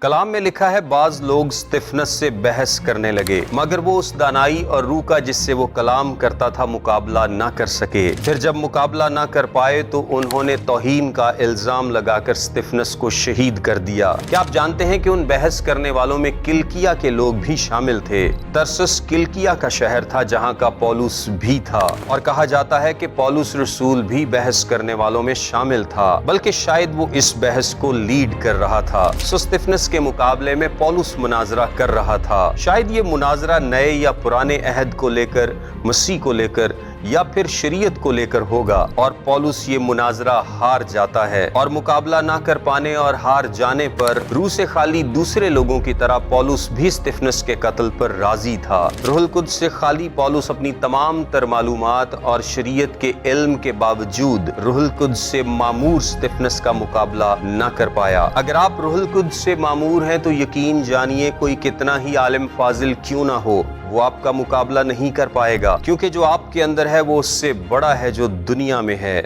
کلام میں لکھا ہے بعض لوگ استفنس سے بحث کرنے لگے مگر وہ اس دانائی اور روح کا جس سے وہ کلام کرتا تھا مقابلہ نہ کر سکے۔ پھر جب مقابلہ نہ کر پائے تو انہوں نے توہین کا الزام لگا کر استفنس کو شہید کر دیا۔ کیا آپ جانتے ہیں کہ ان بحث کرنے والوں میں کلکیا کے لوگ بھی شامل تھے؟ ترسس کلکیا کا شہر تھا جہاں کا پولس بھی تھا، اور کہا جاتا ہے کہ پولس رسول بھی بحث کرنے والوں میں شامل تھا، بلکہ شاید وہ اس بحث کو لیڈ کر رہا تھا۔ استفنس کے مقابلے میں پولس مناظرہ کر رہا تھا۔ شاید یہ مناظرہ نئے یا پرانے عہد کو لے کر، مسیح کو لے کر، یا پھر شریعت کو لے کر ہوگا، اور پولس یہ مناظرہ ہار جاتا ہے، اور مقابلہ نہ کر پانے اور ہار جانے پر روح سے خالی دوسرے لوگوں کی طرح پولس بھی استفنس کے قتل پر راضی تھا۔ روح القدس سے خالی پولس اپنی تمام تر معلومات اور شریعت کے علم کے باوجود روح القدس سے معمور استفنس کا مقابلہ نہ کر پایا۔ اگر آپ روح القدس سے معمور ہیں تو یقین جانیے کوئی کتنا ہی عالم فاضل کیوں نہ ہو، وہ آپ کا مقابلہ نہیں کر پائے گا، کیونکہ جو آپ کے اندر ہے وہ اس سے بڑا ہے جو دنیا میں ہے۔